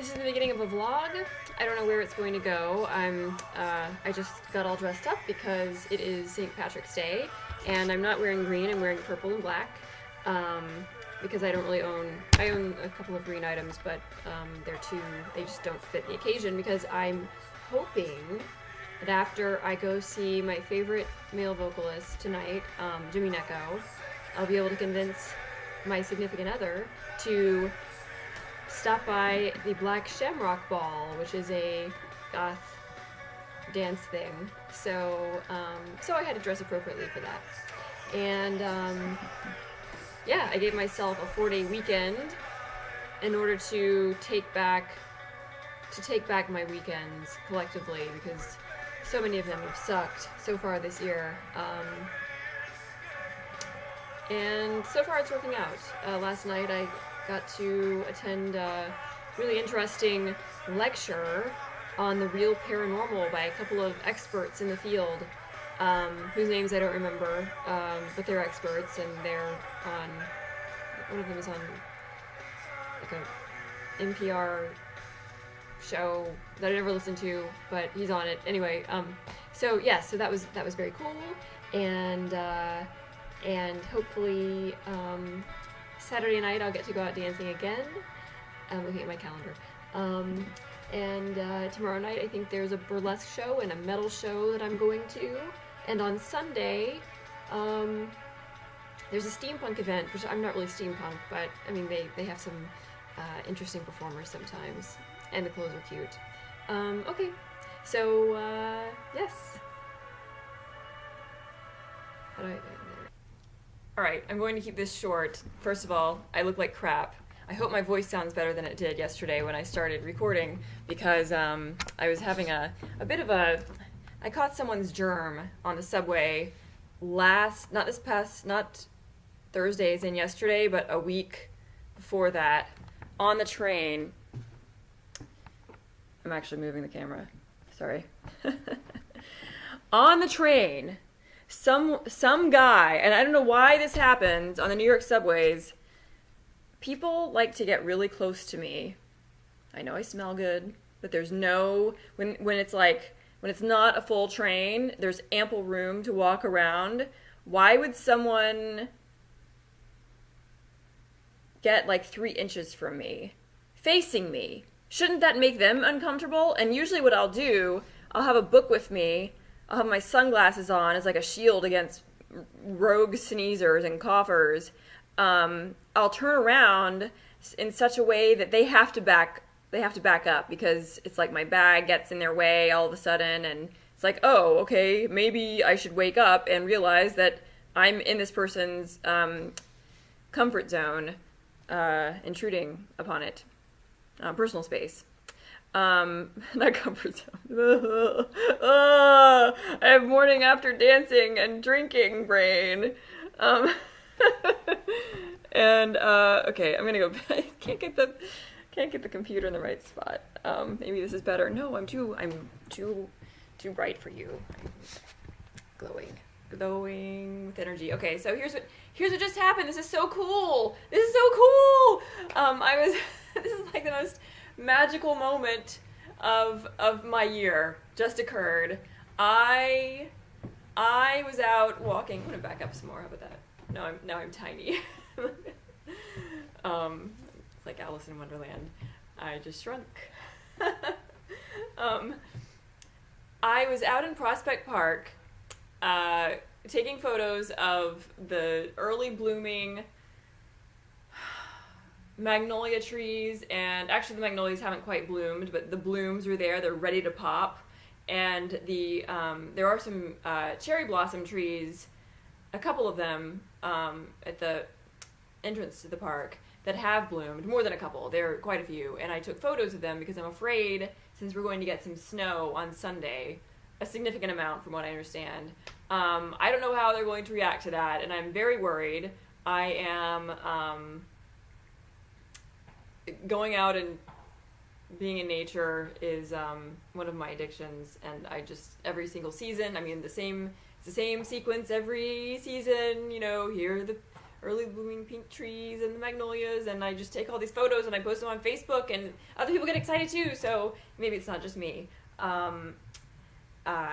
This is the beginning of a vlog. I don't know where it's going to go. I just got all dressed up because it is St. Patrick's Day, and I'm not wearing green, I'm wearing purple and black, because I don't really I own a couple of green items, but they just don't fit the occasion, because I'm hoping that after I go see my favorite male vocalist tonight, Jimmy Necco, I'll be able to convince my significant other to stop by the Black Shamrock Ball, which is a goth dance thing. So I had to dress appropriately for that. And yeah, I gave myself a 4-day weekend in order to take back my weekends collectively, because so many of them have sucked so far this year. And so far it's working out. Last night I got to attend a really interesting lecture on the real paranormal by a couple of experts in the field, whose names I don't remember, but they're experts, and they're on, one of them is on like a NPR show that I never listened to, but he's on it anyway. So that was very cool, and hopefully Saturday night I'll get to go out dancing again. I'm looking at my calendar. And tomorrow night I think there's a burlesque show and a metal show that I'm going to. And on Sunday, there's a steampunk event, which I'm not really steampunk, but I mean they have some interesting performers sometimes, and the clothes are cute. Okay, so yes. How do I? Alright, I'm going to keep this short. First of all, I look like crap. I hope my voice sounds better than it did yesterday when I started recording, because I was having a bit of a... I caught someone's germ on the subway not Thursdays and yesterday, but a week before that, on the train. I'm actually moving the camera. Sorry. On the train, some guy, and I don't know why this happens on the New York subways, people like to get really close to me. I know I smell good, but there's no, when it's not a full train, there's ample room to walk around. Why would someone get like 3 inches from me, facing me? Shouldn't that make them uncomfortable? And usually what I'll do, I'll have a book with me, I'll have my sunglasses on as like a shield against rogue sneezers and coughers. I'll turn around in such a way that they have to back up, because it's like my bag gets in their way all of a sudden, and it's like, oh, okay, maybe I should wake up and realize that I'm in this person's comfort zone, intruding upon it, personal space. Not comfort zone. I have morning after dancing and drinking brain. And okay, I'm gonna go. I can't get the computer in the right spot. Maybe this is better. No, I'm too bright for you. I'm glowing with energy. Okay, so here's what just happened. This is so cool. This is like the most magical moment of my year just occurred. I was out walking. I'm gonna back up some more. How about that? Now I'm tiny. It's like Alice in Wonderland. I just shrunk. I was out in Prospect Park, taking photos of the early blooming magnolia trees, and actually the magnolias haven't quite bloomed, but the blooms are there. They're ready to pop, and there are some cherry blossom trees, a couple of them at the entrance to the park, that have bloomed. More than a couple. There are quite a few, and I took photos of them because I'm afraid, since we're going to get some snow on Sunday, a significant amount from what I understand, I don't know how they're going to react to that, and I'm very worried. I am going out and being in nature is one of my addictions, and I just, every single season, I mean, it's the same sequence every season, you know, hear the early blooming pink trees and the magnolias, and I just take all these photos and I post them on Facebook, and other people get excited too, so maybe it's not just me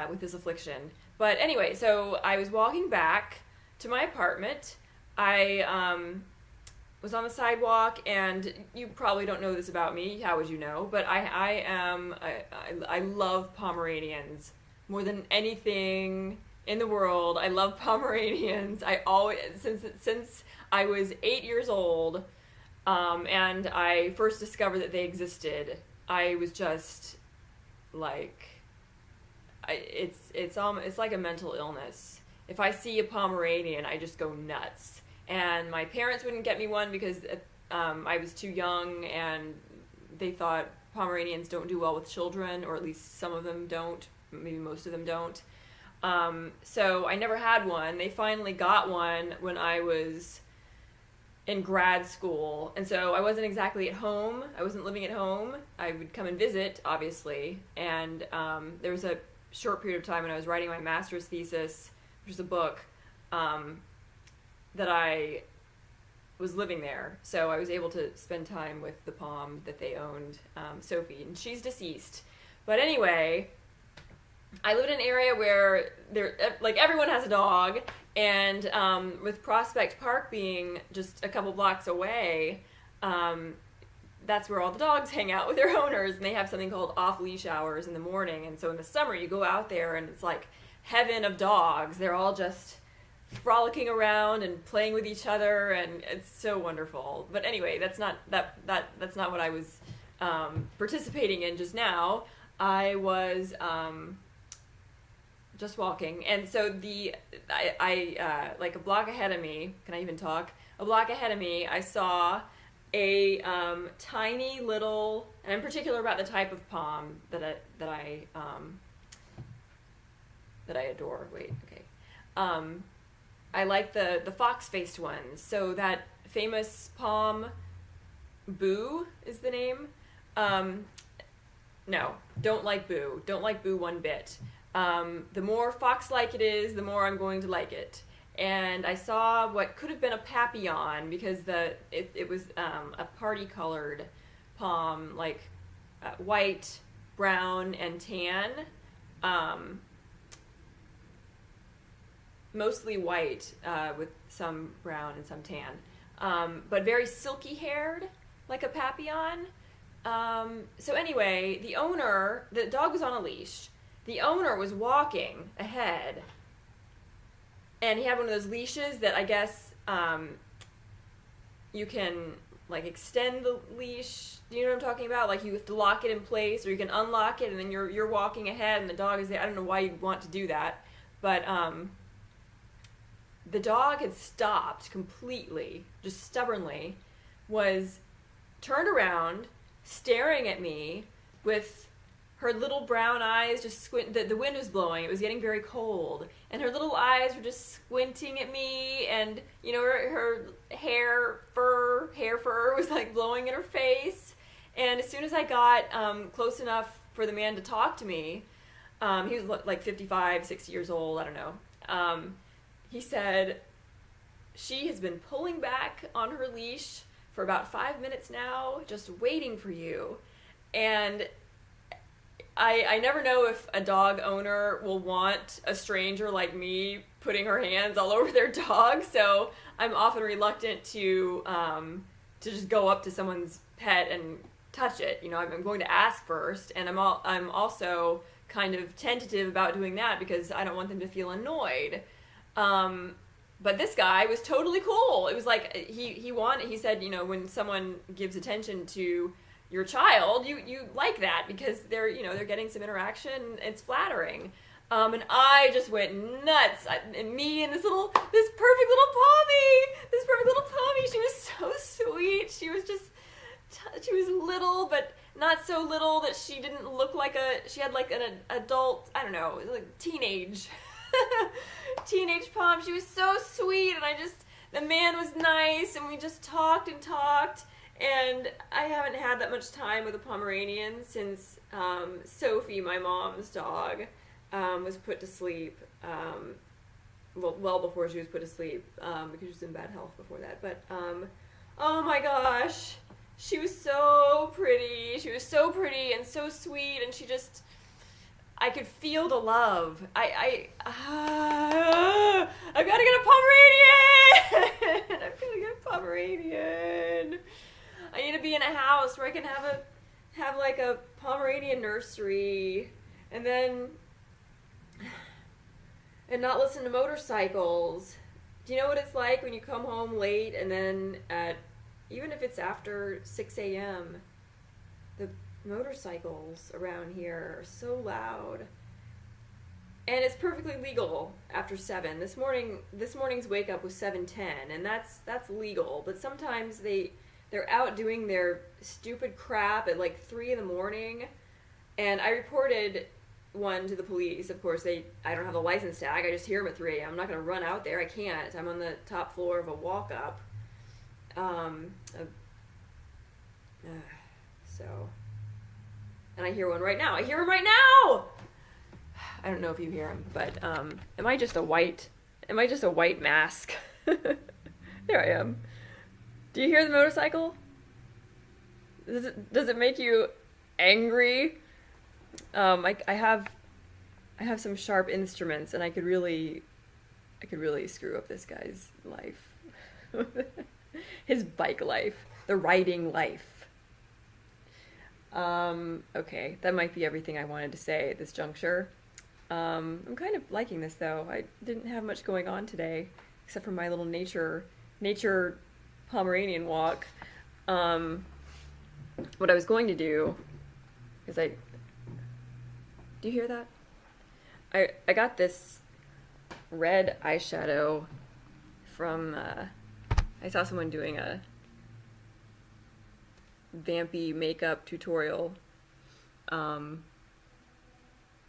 with this affliction. But anyway, so I was walking back to my apartment. I was on the sidewalk, and you probably don't know this about me. How would you know? But I love Pomeranians more than anything in the world. I love Pomeranians. I always, since I was 8 years old, and I first discovered that they existed, I was just like, it's like a mental illness. If I see a Pomeranian, I just go nuts. And my parents wouldn't get me one because I was too young, and they thought Pomeranians don't do well with children, or at least some of them don't. Maybe most of them don't. So I never had one. They finally got one when I was in grad school, and so I wasn't exactly at home. I wasn't living at home. I would come and visit, obviously, and there was a short period of time when I was writing my master's thesis, which is a book, that I was living there, so I was able to spend time with the Pom that they owned, Sophie, and she's deceased. But anyway, I live in an area where everyone has a dog, and with Prospect Park being just a couple blocks away, that's where all the dogs hang out with their owners, and they have something called off-leash hours in the morning, and so in the summer you go out there and it's like heaven of dogs. They're all just frolicking around and playing with each other, and it's so wonderful. But anyway, that's not what I was participating in just now. I was just walking, and so I like a block ahead of me. Can I even talk? A block ahead of me, I saw a tiny little, and I'm particular about the type of Pom that I adore. Wait, okay. I like the fox-faced ones. So that famous Pom, Boo is the name. No, don't like Boo. Don't like Boo one bit. The more fox-like it is, the more I'm going to like it. And I saw what could have been a Papillon, because it was a party-colored Pom, like white, brown, and tan. Mostly white, with some brown and some tan, but very silky haired, like a Papillon. So anyway, the dog was on a leash. The owner was walking ahead, and he had one of those leashes that I guess you can like extend the leash. Do you know what I'm talking about? Like you have to lock it in place, or you can unlock it, and then you're walking ahead, and the dog is there. I don't know why you'd want to do that, but the dog had stopped completely, just stubbornly, was turned around, staring at me with her little brown eyes just the wind was blowing, it was getting very cold, and her little eyes were just squinting at me, and, you know, her hair fur was like blowing in her face, and as soon as I got close enough for the man to talk to me, he was like 55, 60 years old, I don't know, he said, "She has been pulling back on her leash for about 5 minutes now, just waiting for you." And I never know if a dog owner will want a stranger like me putting her hands all over their dog, so I'm often reluctant to just go up to someone's pet and touch it. You know, I'm going to ask first, and I'm also kind of tentative about doing that because I don't want them to feel annoyed. But this guy was totally cool. It was like he said, you know, when someone gives attention to your child, you like that because they're getting some interaction. It's flattering. And I just went nuts. Me and this perfect little Pommy. She was so sweet. She was little, but not so little that she didn't look like she had like an adult, I don't know, like teenage Pom. She was so sweet, and the man was nice, and we just talked, and I haven't had that much time with a Pomeranian since Sophie, my mom's dog, was put to sleep. well before she was put to sleep, because she was in bad health before that. But oh my gosh, she was so pretty. She was so pretty and so sweet, and she just, I could feel the love. I've got to get a Pomeranian. I've got to get a Pomeranian. I need to be in a house where I can have like a Pomeranian nursery, and not listen to motorcycles. Do you know what it's like when you come home late and then even if it's after 6 a.m., the motorcycles around here are so loud. And it's perfectly legal after 7. This morning's wake up was 7:10, and that's legal. But sometimes they're out doing their stupid crap at like 3 in the morning, and I reported one to the police. Of course, I don't have a license tag. I just hear them at 3 a.m. I'm not going to run out there. I can't. I'm on the top floor of a walk-up. And I hear one right now. I hear him right now! I don't know if you hear him, but am I just a white mask? There I am. Do you hear the motorcycle? Does it make you angry? I have some sharp instruments, and I could really screw up this guy's life. His bike life, the riding life. Okay, that might be everything I wanted to say at this juncture. I'm kind of liking this, though. I didn't have much going on today, except for my little nature Pomeranian walk. What I was going to do is do you hear that? I got this red eyeshadow from, I saw someone doing a vampy makeup tutorial on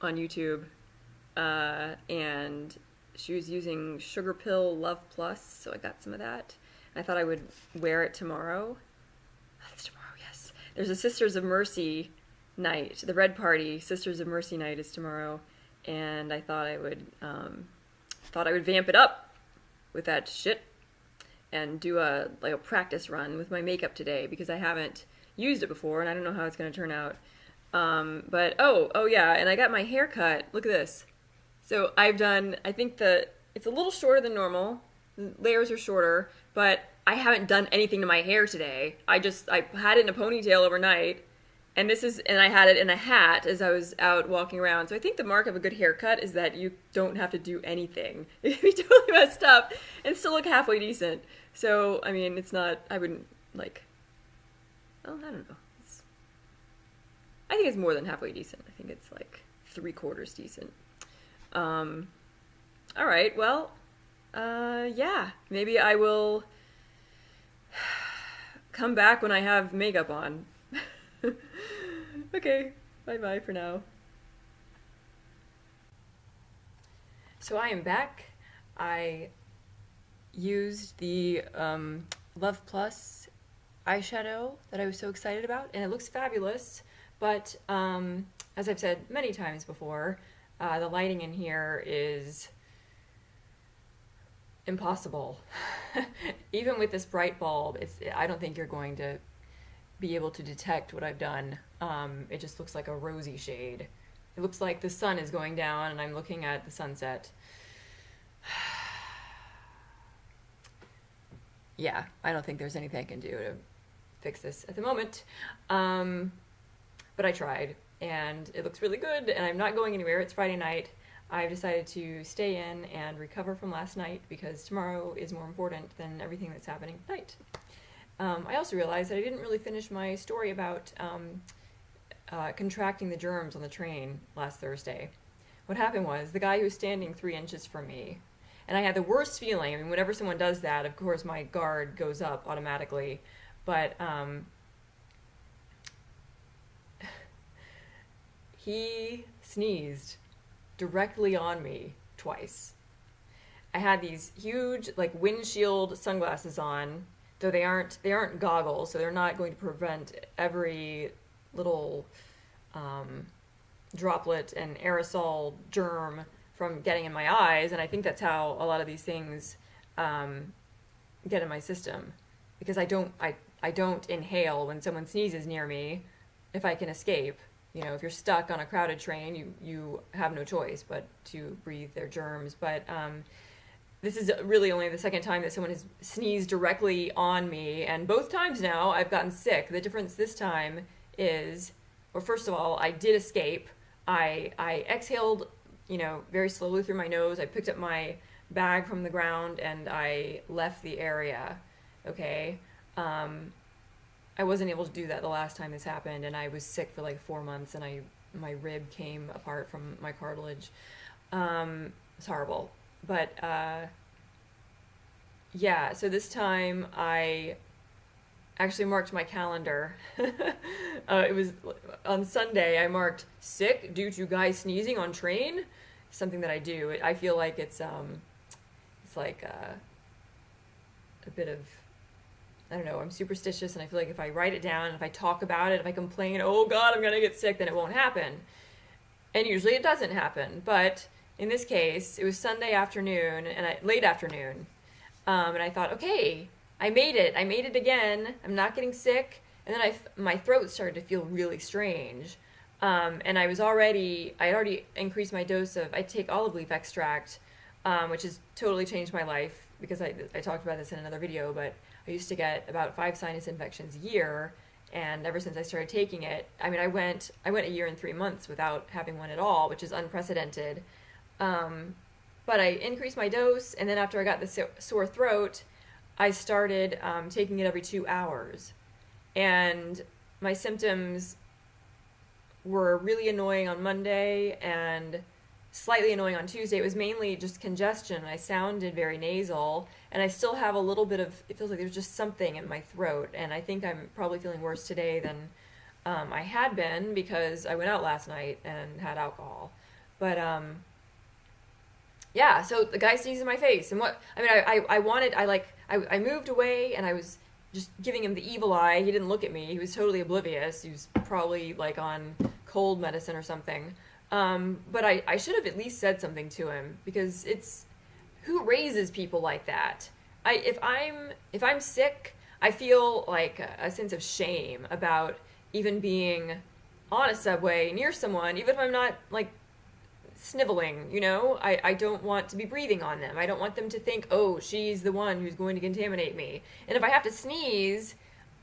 YouTube, and she was using Sugar Pill Love Plus, so I got some of that. I thought I would wear it tomorrow. That's tomorrow, yes. There's a Sisters of Mercy night. The Red Party Sisters of Mercy night is tomorrow, and I thought I would vamp it up with that shit and do a practice run with my makeup today, because I haven't used it before and I don't know how it's going to turn out. But oh yeah, and I got my hair cut. Look at this. So I think it's a little shorter than normal. The layers are shorter, but I haven't done anything to my hair today. I had it in a ponytail overnight, and I had it in a hat as I was out walking around. So I think the mark of a good haircut is that you don't have to do anything. You can be totally messed up and still look halfway decent. So, I mean, I wouldn't, I don't know. I think it's more than halfway decent. I think it's 3/4 decent. All right, well, yeah, maybe I will come back when I have makeup on. Okay, bye-bye for now. So I am back. I used the Love Plus eyeshadow that I was so excited about, and it looks fabulous, but as I've said many times before, the lighting in here is impossible. Even with this bright bulb, I don't think you're going to be able to detect what I've done. It just looks like a rosy shade. It looks like the sun is going down and I'm looking at the sunset. Yeah, I don't think there's anything I can do to fix this at the moment. But I tried, and it looks really good, and I'm not going anywhere. It's Friday night. I've decided to stay in and recover from last night because tomorrow is more important than everything that's happening tonight. I also realized that I didn't really finish my story about contracting the germs on the train last Thursday. What happened was, the guy who was standing 3 inches from me, and I had the worst feeling. I mean, whenever someone does that, of course my guard goes up automatically, but he sneezed directly on me twice. I had these huge windshield sunglasses on, though they aren't goggles, so they're not going to prevent every little droplet and aerosol germ from getting in my eyes, and I think that's how a lot of these things get in my system, because I don't inhale when someone sneezes near me if I can escape. You know, if you're stuck on a crowded train, you have no choice but to breathe their germs. But this is really only the second time that someone has sneezed directly on me, and both times now I've gotten sick. The difference this time is, well, first of all, I did escape. I exhaled, you know, very slowly through my nose. I picked up my bag from the ground and I left the area. Okay. I wasn't able to do that the last time this happened, and I was sick for like 4 months, and my rib came apart from my cartilage. It's horrible. But yeah, so this time I actually marked my calendar. It was on Sunday. I marked sick due to guy sneezing on train. Something that I do. I feel like it's like a bit of, I don't know, I'm superstitious, and I feel like if I write it down, if I talk about it, if I complain, oh God, I'm gonna get sick, then it won't happen. And usually it doesn't happen. But in this case, it was Sunday afternoon, and late afternoon, and I thought, okay, I made it again. I'm not getting sick. And then my throat started to feel really strange, and I had already increased my dose of. I take olive leaf extract, which has totally changed my life, because I talked about this in another video, but I used to get about 5 sinus infections a year, and ever since I started taking it, I mean, I went a year and 3 months without having one at all, which is unprecedented. But I increased my dose, and then after I got the sore throat, I started taking it every 2 hours, and my symptoms were really annoying on Monday and slightly annoying on Tuesday. It was mainly just congestion. I sounded very nasal, and I still have a little bit of, it feels like there's just something in my throat, and I think I'm probably feeling worse today than I had been, because I went out last night and had alcohol. But yeah, so the guy sneezed in my face, and I moved away, and I was just giving him the evil eye. He didn't look at me. He was totally oblivious. He was probably like on cold medicine or something. But I should have at least said something to him, because who raises people like that? If I'm sick, I feel like a sense of shame about even being on a subway near someone, even if I'm not like sniveling, you know. I don't want to be breathing on them. I don't want them to think, oh, she's the one who's going to contaminate me. And if I have to sneeze,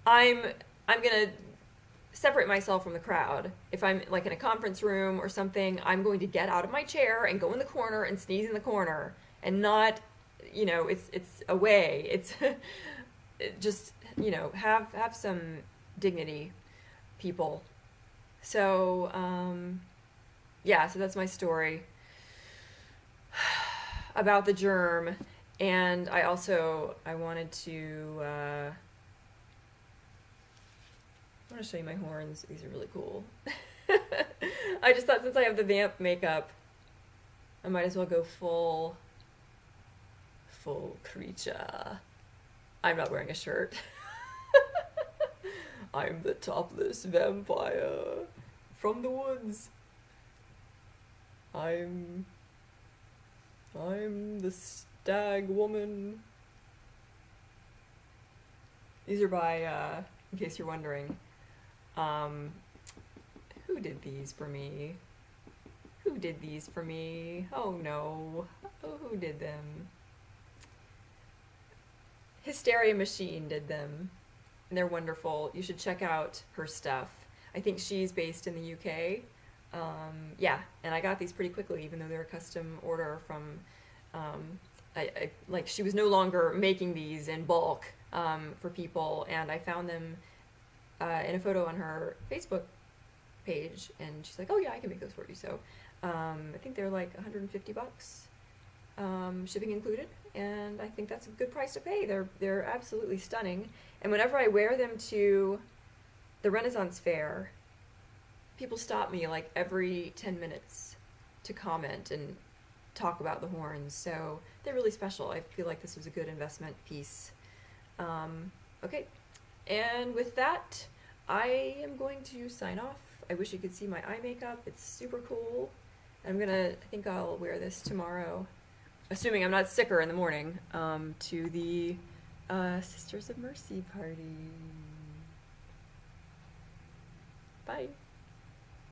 I'm gonna separate myself from the crowd. If I'm like in a conference room or something, I'm going to get out of my chair and go in the corner and sneeze in the corner, and not, you know, it's away. It's just, you know, have some dignity, people. So yeah, so that's my story about the germ. And I wanted to I want to show you my horns. These are really cool. I just thought, since I have the vamp makeup, I might as well go full creature. I'm not wearing a shirt. I'm the topless vampire from the woods. I'm the stag woman. These are by, in case you're wondering, who did these for me? Who did these for me? Oh no. Oh, who did them? Hysteria Machine did them. And they're wonderful. You should check out her stuff. I think she's based in the UK. Yeah, and I got these pretty quickly, even though they're a custom order from, like, she was no longer making these in bulk for people, and I found them in a photo on her Facebook page, and she's like, oh yeah, I can make those for you. So I think they're like $150, shipping included, and I think that's a good price to pay. They're absolutely stunning, and whenever I wear them to the Renaissance Fair, people stop me like every 10 minutes to comment and talk about the horns, so they're really special. I feel like this was a good investment piece. Okay, and with that, I am going to sign off. I wish you could see my eye makeup. It's super cool. I think I'll wear this tomorrow, assuming I'm not sicker in the morning, to the Sisters of Mercy party. Bye.